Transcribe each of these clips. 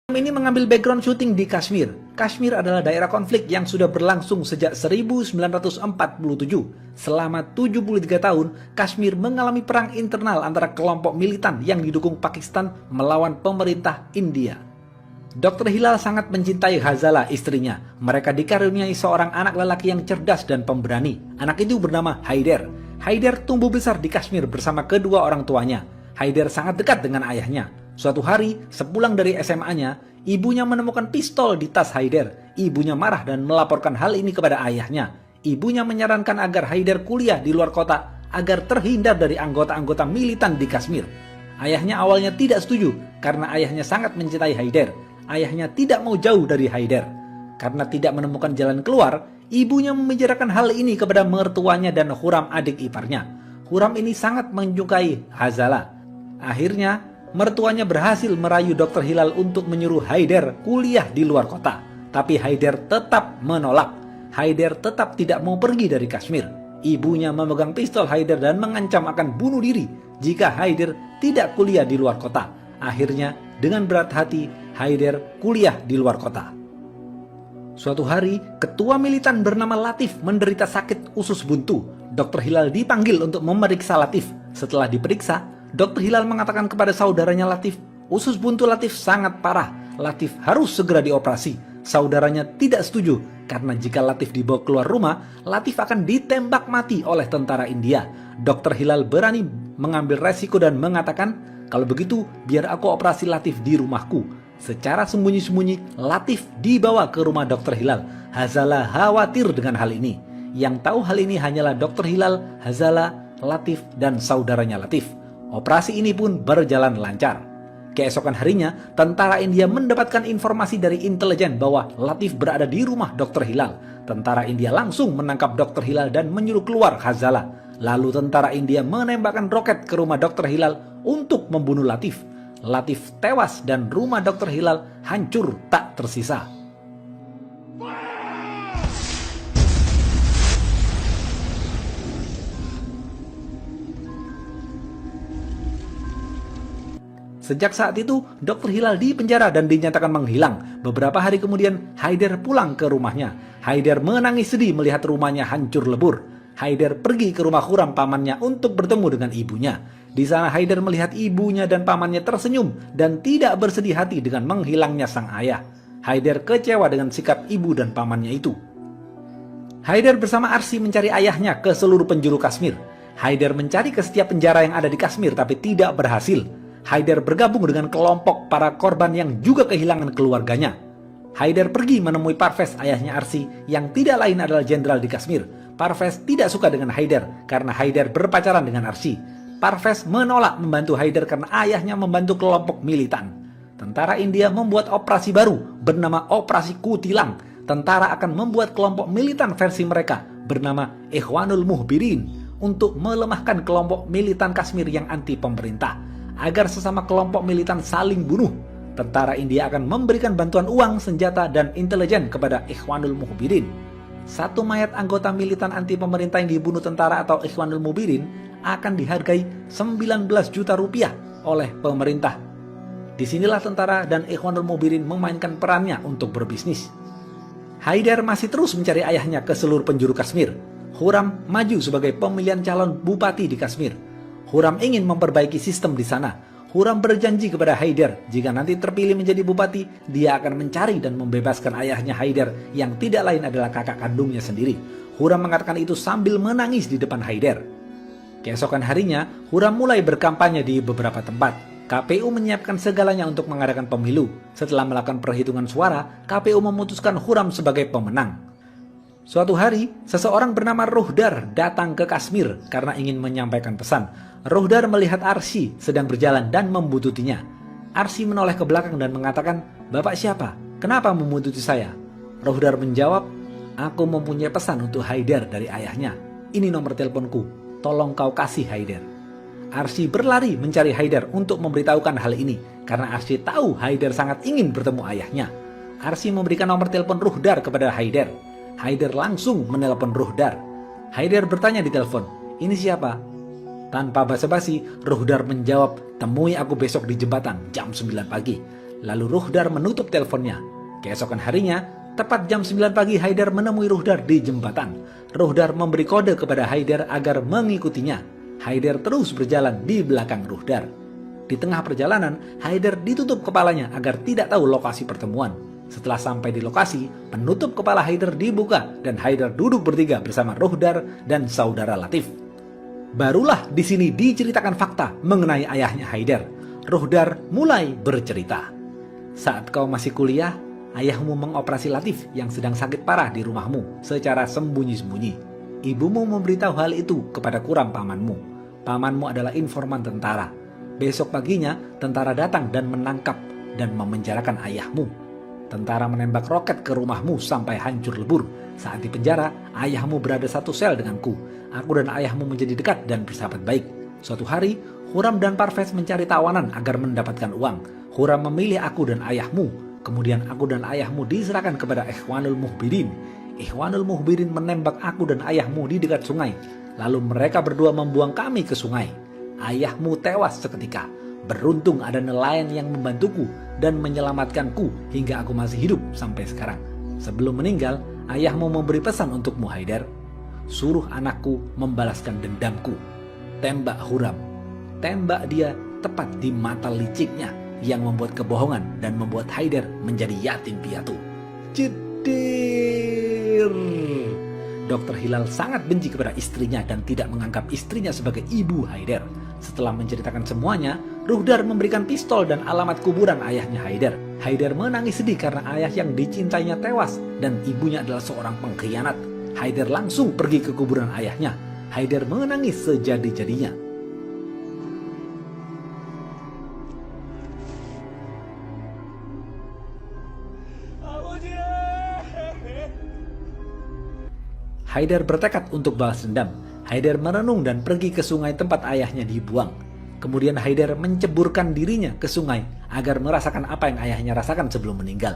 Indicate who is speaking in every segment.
Speaker 1: Film ini mengambil background syuting di Kashmir. Kashmir adalah daerah konflik yang sudah berlangsung sejak 1947. Selama 73 tahun, Kashmir mengalami perang internal antara kelompok militan yang didukung Pakistan melawan pemerintah India. Dr. Hilal sangat mencintai Hazala, istrinya. Mereka dikaruniai seorang anak lelaki yang cerdas dan pemberani. Anak itu bernama Haider. Haider tumbuh besar di Kashmir bersama kedua orang tuanya. Haider sangat dekat dengan ayahnya. Suatu hari, sepulang dari SMA-nya, ibunya menemukan pistol di tas Haider. Ibunya marah dan melaporkan hal ini kepada ayahnya. Ibunya menyarankan agar Haider kuliah di luar kota agar terhindar dari anggota-anggota militan di Kashmir. Ayahnya awalnya tidak setuju karena ayahnya sangat mencintai Haider. Ayahnya tidak mau jauh dari Haider. Karena tidak menemukan jalan keluar, ibunya membicarakan hal ini kepada mertuanya dan Huram, adik iparnya. Huram ini sangat menyukai Hazala. Akhirnya, mertuanya berhasil merayu Dr. Hilal untuk menyuruh Haider kuliah di luar kota. Tapi Haider tetap menolak. Haider tetap tidak mau pergi dari Kashmir. Ibunya memegang pistol Haider dan mengancam akan bunuh diri jika Haider tidak kuliah di luar kota. Akhirnya, dengan berat hati, Haider kuliah di luar kota. Suatu hari, ketua militan bernama Latif menderita sakit usus buntu. Dr. Hilal dipanggil untuk memeriksa Latif. Setelah diperiksa, Dr. Hilal mengatakan kepada saudaranya Latif, usus buntu Latif sangat parah. Latif harus segera dioperasi. Saudaranya tidak setuju karena jika Latif dibawa keluar rumah, Latif akan ditembak mati oleh tentara India. Dr. Hilal berani mengambil resiko dan mengatakan, kalau begitu biar aku operasi Latif di rumahku. Secara sembunyi-sembunyi, Latif dibawa ke rumah Dr. Hilal. Hazala khawatir dengan hal ini. Yang tahu hal ini hanyalah Dr. Hilal, Hazala, Latif, dan saudaranya Latif. Operasi ini pun berjalan lancar. Keesokan harinya, tentara India mendapatkan informasi dari intelijen bahwa Latif berada di rumah Dr. Hilal. Tentara India langsung menangkap Dr. Hilal dan menyuruh keluar Hazala. Lalu tentara India menembakkan roket ke rumah Dr. Hilal untuk membunuh Latif. Latif tewas dan rumah Dr. Hilal hancur tak tersisa. Sejak saat itu, Dr. Hilal dipenjara dan dinyatakan menghilang. Beberapa hari kemudian, Haider pulang ke rumahnya. Haider menangis sedih melihat rumahnya hancur lebur. Haider pergi ke rumah Huram, pamannya, untuk bertemu dengan ibunya. Di sana Haider melihat ibunya dan pamannya tersenyum dan tidak bersedih hati dengan menghilangnya sang ayah. Haider kecewa dengan sikap ibu dan pamannya itu. Haider bersama Arsi mencari ayahnya ke seluruh penjuru Kashmir. Haider mencari ke setiap penjara yang ada di Kashmir tapi tidak berhasil. Haider bergabung dengan kelompok para korban yang juga kehilangan keluarganya. Haider pergi menemui Parvez, ayahnya Arsi, yang tidak lain adalah jenderal di Kashmir. Parvez tidak suka dengan Haider karena Haider berpacaran dengan Arsi. Parvez menolak membantu Haider karena ayahnya membantu kelompok militan. Tentara India membuat operasi baru bernama Operasi Kutilang. Tentara akan membuat kelompok militan versi mereka bernama Ikhwanul Muhbirin untuk melemahkan kelompok militan Kashmir yang anti pemerintah. Agar sesama kelompok militan saling bunuh, tentara India akan memberikan bantuan uang, senjata, dan intelijen kepada Ikhwanul Muhbirin. Satu mayat anggota militan anti pemerintah yang dibunuh tentara atau Ikhwanul Muhbirin akan dihargai 19 juta rupiah oleh pemerintah. Disinilah tentara dan Ikhwanul Muhbirin memainkan perannya untuk berbisnis. Haider masih terus mencari ayahnya ke seluruh penjuru Kashmir. Huram maju sebagai pemilihan calon bupati di Kashmir. Huram ingin memperbaiki sistem di sana. Huram berjanji kepada Haider, jika nanti terpilih menjadi bupati, dia akan mencari dan membebaskan ayahnya Haider yang tidak lain adalah kakak kandungnya sendiri. Huram mengatakan itu sambil menangis di depan Haider. Keesokan harinya, Huram mulai berkampanye di beberapa tempat. KPU menyiapkan segalanya untuk mengadakan pemilu. Setelah melakukan perhitungan suara, KPU memutuskan Huram sebagai pemenang. Suatu hari, seseorang bernama Ruhdar datang ke Kashmir karena ingin menyampaikan pesan. Ruhdar melihat Arsi sedang berjalan dan membuntuti-nya. Arsi menoleh ke belakang dan mengatakan, "Bapak siapa? Kenapa membuntuti saya?" Ruhdar menjawab, "Aku mempunyai pesan untuk Haider dari ayahnya. Ini nomor teleponku. Tolong kau kasih Haider." Arsi berlari mencari Haider untuk memberitahukan hal ini karena Arsi tahu Haider sangat ingin bertemu ayahnya. Arsi memberikan nomor telepon Ruhdar kepada Haider. Haider langsung menelpon Ruhdar. Haider bertanya di telepon, "Ini siapa?" Tanpa basa-basi, Ruhdar menjawab, "Temui aku besok di jembatan jam 9 pagi. Lalu Ruhdar menutup teleponnya. Keesokan harinya, tepat jam 9 pagi Haidar menemui Ruhdar di jembatan. Ruhdar memberi kode kepada Haidar agar mengikutinya. Haidar terus berjalan di belakang Ruhdar. Di tengah perjalanan, Haidar ditutup kepalanya agar tidak tahu lokasi pertemuan. Setelah sampai di lokasi, penutup kepala Haidar dibuka dan Haidar duduk bertiga bersama Ruhdar dan saudara Latif. Barulah di sini diceritakan fakta mengenai ayahnya Haidar. Ruhdar mulai bercerita. Saat kau masih kuliah, ayahmu mengoperasi Latif yang sedang sakit parah di rumahmu secara sembunyi-sembunyi. Ibumu memberitahu hal itu kepada Kuram pamanmu. Pamanmu adalah informan tentara. Besok paginya, tentara datang dan menangkap dan memenjarakan ayahmu. Tentara menembak roket ke rumahmu sampai hancur lebur. Saat di penjara, ayahmu berada satu sel denganku. Aku dan ayahmu menjadi dekat dan bersahabat baik. Suatu hari, Huram dan Parvez mencari tawanan agar mendapatkan uang. Huram memilih aku dan ayahmu. Kemudian aku dan ayahmu diserahkan kepada Ikhwanul Mukhbirin. Ikhwanul Mukhbirin menembak aku dan ayahmu di dekat sungai. Lalu mereka berdua membuang kami ke sungai. Ayahmu tewas seketika. Beruntung ada nelayan yang membantuku dan menyelamatkanku hingga aku masih hidup sampai sekarang. Sebelum meninggal, ayahmu memberi pesan untukmu Haidar. Suruh anakku membalaskan dendamku. Tembak Huram. Tembak dia tepat di mata liciknya yang membuat kebohongan dan membuat Haidar menjadi yatim piatu. Cedir. Dr. Hilal sangat benci kepada istrinya dan tidak menganggap istrinya sebagai ibu Haidar. Setelah menceritakan semuanya, Ruhdar memberikan pistol dan alamat kuburan ayahnya Haidar. Haidar menangis sedih karena ayah yang dicintainya tewas dan ibunya adalah seorang pengkhianat. Haidar langsung pergi ke kuburan ayahnya. Haidar menangis sejadi-jadinya. Haidar bertekad untuk balas dendam. Haidar merenung dan pergi ke sungai tempat ayahnya dibuang. Kemudian Haidar menceburkan dirinya ke sungai agar merasakan apa yang ayahnya rasakan sebelum meninggal.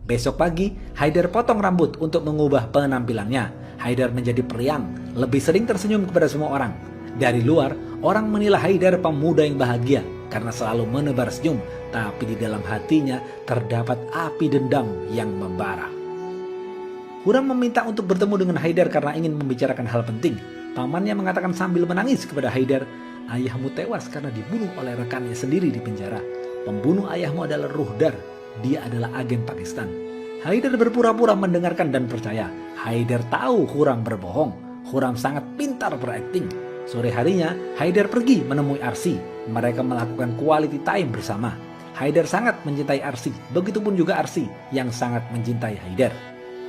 Speaker 1: Besok pagi, Haidar potong rambut untuk mengubah penampilannya. Haidar menjadi periang, lebih sering tersenyum kepada semua orang. Dari luar, orang menilai Haidar pemuda yang bahagia karena selalu menebar senyum, tapi di dalam hatinya terdapat api dendam yang membara. Huram meminta untuk bertemu dengan Haidar karena ingin membicarakan hal penting. Pamannya mengatakan sambil menangis kepada Haidar, ayahmu tewas karena dibunuh oleh rekannya sendiri di penjara. Pembunuh ayahmu adalah Ruhdar. Dia adalah agen Pakistan. Haidar berpura-pura mendengarkan dan percaya. Haidar tahu Huram berbohong. Huram sangat pintar berakting. Sore harinya, Haidar pergi menemui Arsi. Mereka melakukan quality time bersama. Haidar sangat mencintai Arsi. Begitupun juga Arsi yang sangat mencintai Haidar.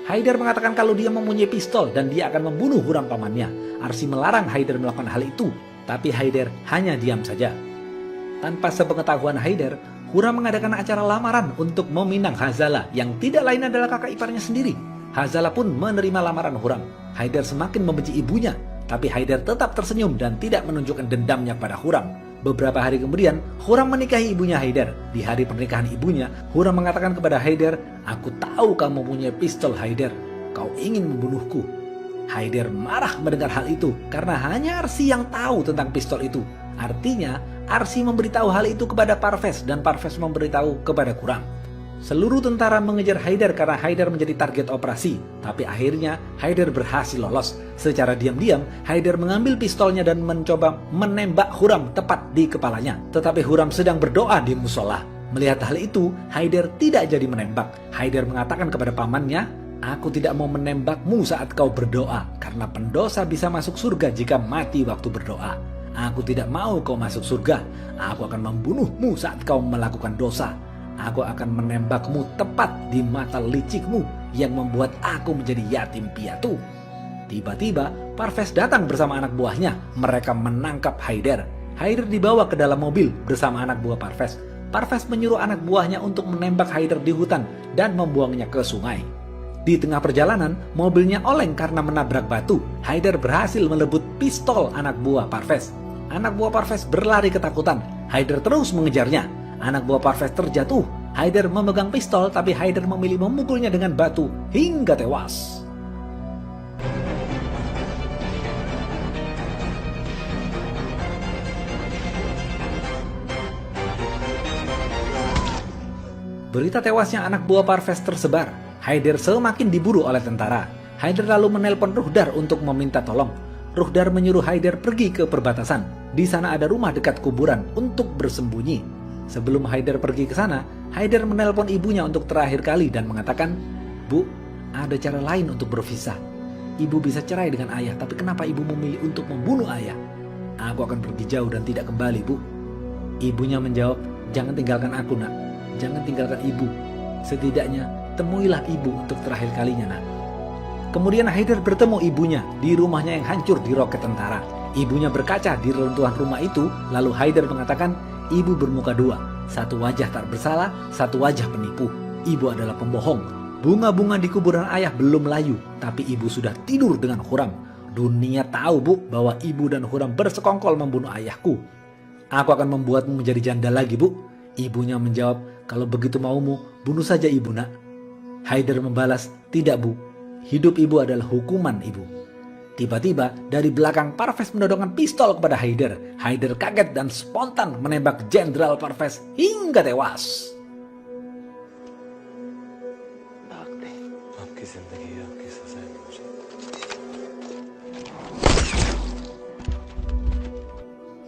Speaker 1: Haidar mengatakan kalau dia mempunyai pistol dan dia akan membunuh Huram pamannya. Arsi melarang Haidar melakukan hal itu. Tapi Haidar hanya diam saja. Tanpa sepengetahuan Haidar, Huram mengadakan acara lamaran untuk meminang Hazala yang tidak lain adalah kakak iparnya sendiri. Hazala pun menerima lamaran Huram. Haidar semakin membenci ibunya, tapi Haidar tetap tersenyum dan tidak menunjukkan dendamnya pada Huram. Beberapa hari kemudian, Huram menikahi ibunya Haidar. Di hari pernikahan ibunya, Huram mengatakan kepada Haidar, "Aku tahu kamu punya pistol Haidar. Kau ingin membunuhku." Haidar marah mendengar hal itu karena hanya Arsi yang tahu tentang pistol itu. Artinya, Arsi memberitahu hal itu kepada Parvez dan Parvez memberitahu kepada Kuram. Seluruh tentara mengejar Haidar karena Haidar menjadi target operasi. Tapi akhirnya Haidar berhasil lolos. Secara diam-diam, Haidar mengambil pistolnya dan mencoba menembak Huram tepat di kepalanya. Tetapi Huram sedang berdoa di musola. Melihat hal itu, Haidar tidak jadi menembak. Haidar mengatakan kepada pamannya, "Aku tidak mau menembakmu saat kau berdoa, karena pendosa bisa masuk surga jika mati waktu berdoa. Aku tidak mau kau masuk surga. Aku akan membunuhmu saat kau melakukan dosa. Aku akan menembakmu tepat di mata licikmu yang membuat aku menjadi yatim piatu." Tiba-tiba, Parvez datang bersama anak buahnya. Mereka menangkap Haidar. Haidar dibawa ke dalam mobil bersama anak buah Parvez. Parvez menyuruh anak buahnya untuk menembak Haidar di hutan dan membuangnya ke sungai. Di tengah perjalanan, mobilnya oleng karena menabrak batu. Haidar berhasil melebut pistol anak buah Parvez. Anak buah Parvez berlari ketakutan. Haidar terus mengejarnya. Anak buah Parvez terjatuh. Haidar memegang pistol, tapi Haidar memilih memukulnya dengan batu hingga tewas. Berita tewasnya anak buah Parvez tersebar. Haider semakin diburu oleh tentara. Haider lalu menelpon Ruhdar untuk meminta tolong. Ruhdar menyuruh Haider pergi ke perbatasan. Di sana ada rumah dekat kuburan untuk bersembunyi. Sebelum Haider pergi ke sana, Haider menelpon ibunya untuk terakhir kali dan mengatakan, "Bu, ada cara lain untuk berpisah. Ibu bisa cerai dengan ayah, tapi kenapa ibu memilih untuk membunuh ayah? Aku akan pergi jauh dan tidak kembali, Bu." Ibunya menjawab, "Jangan tinggalkan aku, Nak. Jangan tinggalkan ibu. Setidaknya temuilah ibu untuk terakhir kalinya, Nak." Kemudian Haider bertemu ibunya di rumahnya yang hancur di roket tentara. Ibunya berkaca di reruntuhan rumah itu, lalu Haider mengatakan, "Ibu bermuka dua, satu wajah tak bersalah, satu wajah penipu. Ibu adalah pembohong. Bunga-bunga di kuburan ayah belum layu, tapi ibu sudah tidur dengan Huram. Dunia tahu, Bu, bahwa ibu dan Huram bersekongkol membunuh ayahku. Aku akan membuatmu menjadi janda lagi, Bu." Ibunya menjawab, "Kalau begitu maumu, bunuh saja ibu, Nak." Haider membalas, "Tidak, Bu. Hidup ibu adalah hukuman ibu." Tiba-tiba dari belakang Parvez menodongkan pistol kepada Haider. Haider kaget dan spontan menembak Jenderal Parvez hingga tewas.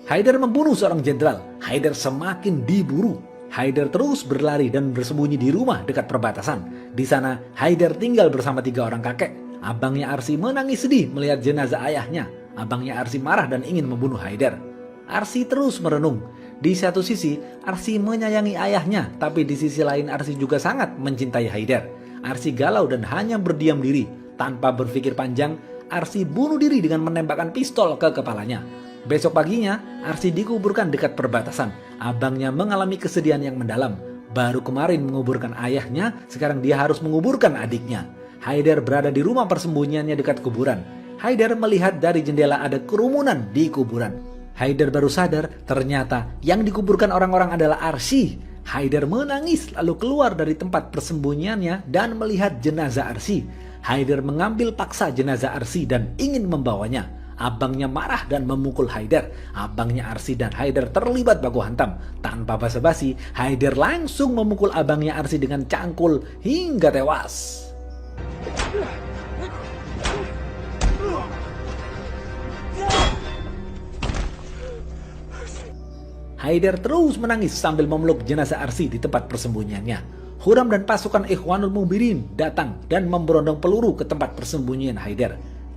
Speaker 1: Haider membunuh seorang jenderal. Haider semakin diburu. Haider terus berlari dan bersembunyi di rumah dekat perbatasan. Di sana, Haider tinggal bersama 3 orang kakek. Abangnya Arsi menangis sedih melihat jenazah ayahnya. Abangnya Arsi marah dan ingin membunuh Haider. Arsi terus merenung. Di satu sisi, Arsi menyayangi ayahnya, tapi di sisi lain Arsi juga sangat mencintai Haider. Arsi galau dan hanya berdiam diri. Tanpa berpikir panjang, Arsi bunuh diri dengan menembakkan pistol ke kepalanya. Besok paginya, Arsi dikuburkan dekat perbatasan. Abangnya mengalami kesedihan yang mendalam. Baru kemarin menguburkan ayahnya, sekarang dia harus menguburkan adiknya. Haider berada di rumah persembunyiannya dekat kuburan. Haider melihat dari jendela ada kerumunan di kuburan. Haider baru sadar ternyata yang dikuburkan orang-orang adalah Arsi. Haider menangis lalu keluar dari tempat persembunyiannya dan melihat jenazah Arsi. Haider mengambil paksa jenazah Arsi dan ingin membawanya. Abangnya marah dan memukul Haider. Abangnya Arsi dan Haider terlibat baku hantam. Tanpa basa-basi, Haider langsung memukul abangnya Arsi dengan cangkul hingga tewas. Haider terus menangis sambil memeluk jenazah Arsi di tempat persembunyiannya. Huram dan pasukan Ikhwanul Mubirin datang dan memberondong peluru ke tempat persembunyian Haider.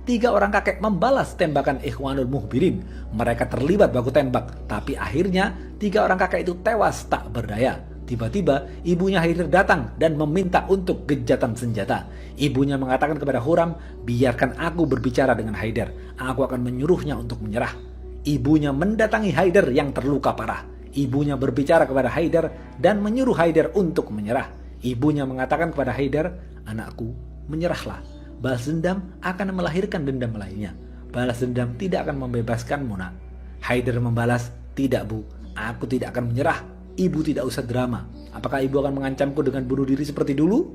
Speaker 1: 3 orang kakek membalas tembakan Ikhwanul Muhbirin. Mereka terlibat baku tembak, tapi akhirnya 3 orang kakek itu tewas tak berdaya. Tiba-tiba ibunya Haider datang dan meminta untuk gencatan senjata. Ibunya mengatakan kepada Huram, "Biarkan aku berbicara dengan Haider. Aku akan menyuruhnya untuk menyerah." Ibunya mendatangi Haider yang terluka parah. Ibunya berbicara kepada Haider dan menyuruh Haider untuk menyerah. Ibunya mengatakan kepada Haider, "Anakku, menyerahlah. Balas dendam akan melahirkan dendam lainnya. Balas dendam tidak akan membebaskanmu, Nak." Haider membalas, "Tidak, Bu. Aku tidak akan menyerah. Ibu tidak usah drama. Apakah ibu akan mengancamku dengan bunuh diri seperti dulu?"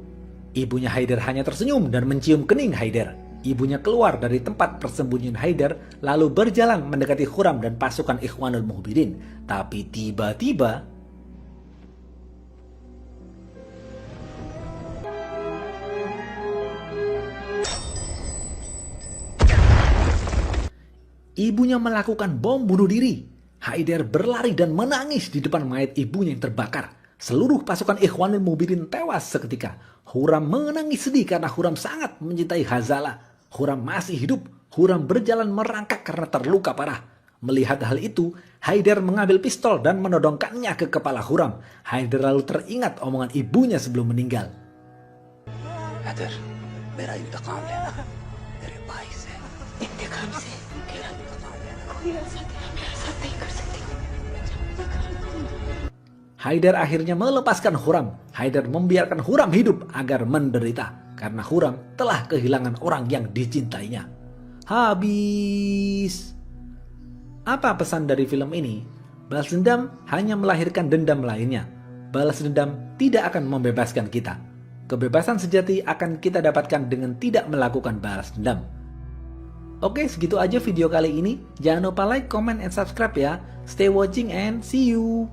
Speaker 1: Ibunya Haider hanya tersenyum dan mencium kening Haider. Ibunya keluar dari tempat persembunyian Haider lalu berjalan mendekati Huram dan pasukan Ikhwanul Muhbirin. Tapi tiba-tiba ibunya melakukan bom bunuh diri. Haider berlari dan menangis di depan mayat ibunya yang terbakar. Seluruh pasukan Ikhwanul Mubirin tewas seketika. Huram menangis sedih karena Huram sangat mencintai Hazalah. Huram masih hidup. Huram berjalan merangkak karena terluka parah. Melihat hal itu, Haider mengambil pistol dan menodongkannya ke kepala Huram. Haider lalu teringat omongan ibunya sebelum meninggal.
Speaker 2: Haider, मेरा इंतकाम लेना तेरे भाई से इंतकाम से तेरा इंतकाम लेना कोई ऐसा नहीं कर सकती।
Speaker 1: Haider akhirnya melepaskan Huram. Haider membiarkan Huram hidup agar menderita karena Huram telah kehilangan orang yang dicintainya. Habis. Apa pesan dari film ini? Balas dendam hanya melahirkan dendam lainnya. Balas dendam tidak akan membebaskan kita. Kebebasan sejati akan kita dapatkan dengan tidak melakukan balas dendam. Oke, segitu aja video kali ini. Jangan lupa like, comment, and subscribe ya. Stay watching and see you.